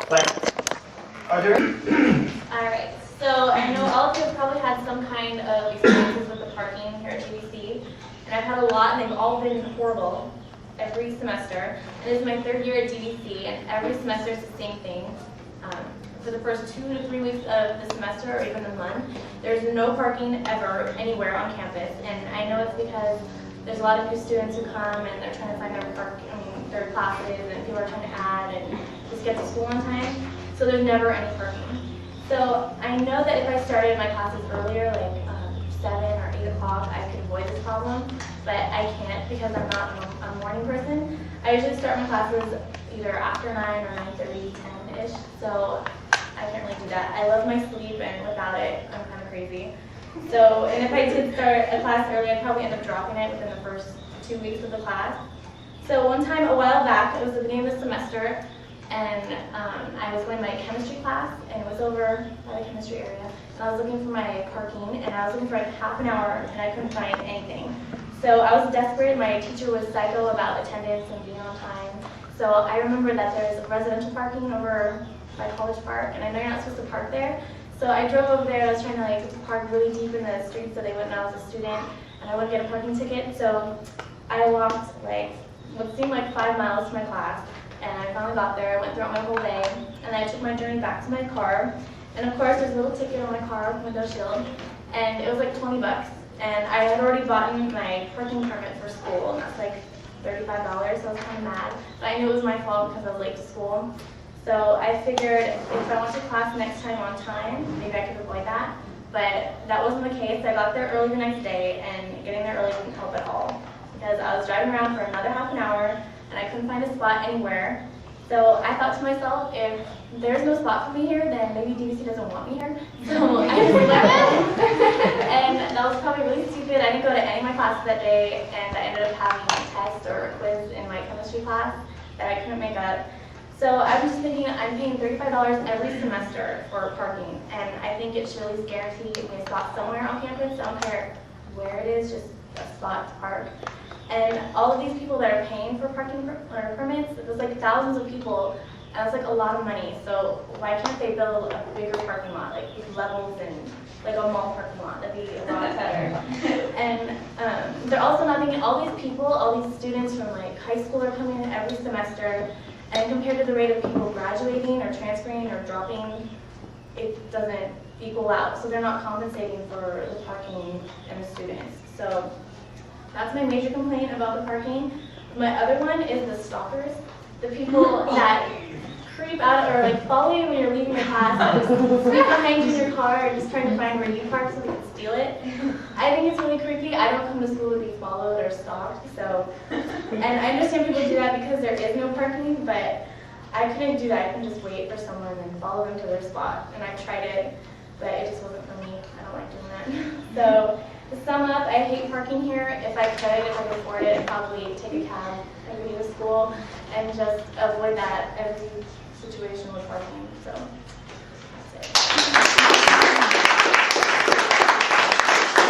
But are there? Alright, so I know all of you have probably had some kind of experiences with the parking here at GBC, and I've had a lot, and they've all been horrible every semester. And this is my third year at GBC, and every semester is the same thing. For the first 2 to 3 weeks of the semester, or even a month, there's no parking ever anywhere on campus, and I know it's because there's a lot of new students who come and they're trying to find their classes, and people are trying to add and just get to school on time. So there's never any parking. So I know that if I started my classes earlier, like 7 or 8 o'clock, I could avoid this problem, but I can't because I'm not a morning person. I usually start my classes either after 9 or 9:30, 10-ish, so I can't really do that. I love my sleep, and without it, I'm kind of crazy. So, and if I did start a class early, I'd probably end up dropping it within the first 2 weeks of the class. So one time, a while back, it was the beginning of the semester, and I was going to my chemistry class, and it was over by the chemistry area, and I was looking for my parking, and I was looking for like half an hour, and I couldn't find anything. So I was desperate. My teacher was psycho about attendance and being on time. So I remember that there's residential parking over by College Park, and I know you're not supposed to park there. So I drove over there. I was trying to park really deep in the street so they wouldn't know I was a student, and I wouldn't get a parking ticket. So I walked what seemed like 5 miles to my class, and I finally got there. I went throughout my whole day, and then I took my journey back to my car. And of course, there's a little ticket on my car window shield, and it was like 20 bucks. And I had already bought my parking permit for school, and that's like $35, so I was kind of mad. But I knew it was my fault because I was late to school. So I figured if I went to class next time on time, maybe I could avoid that. But that wasn't the case. I got there early the next day, and getting there early didn't help at all because I was driving around for another half an hour, and I couldn't find a spot anywhere. So I thought to myself, if there's no spot for me here, then maybe DVC doesn't want me here. So I just left it. And that was probably really stupid. I didn't go to any of my classes that day, and I ended up having a test or a quiz in my chemistry class that I couldn't make up. So I was just thinking, I'm paying $35 every semester for parking, and I think it should at least guarantee me a spot somewhere on campus. I don't care where it is, just a spot to park. And all of these people that are paying for parking permits, there's like thousands of people, and that's like a lot of money. So why can't they build a bigger parking lot, like with levels and like a mall parking lot? That'd be a lot better. And they're also not thinking, all these people, all these students from like high school are coming in every semester, and compared to the rate of people graduating or transferring or dropping, it doesn't equal out. So they're not compensating for the parking and the students. So that's my major complaint about the parking. My other one is the stalkers, the people that creep out or follow you when you're leaving your class, and just sneak behind you in your car and just trying to find where you park so they can steal it. I think it's really creepy. I don't come to school to be followed or stalked. So, and I understand people do that because there is no parking, but I couldn't do that. I couldn't just wait for someone and follow them to their spot. And I tried it, but it just wasn't for me. I don't like doing that. So. To sum up, I hate parking here. If I could afford it, I'd probably take a cab every day to school and just avoid that every situation with parking. So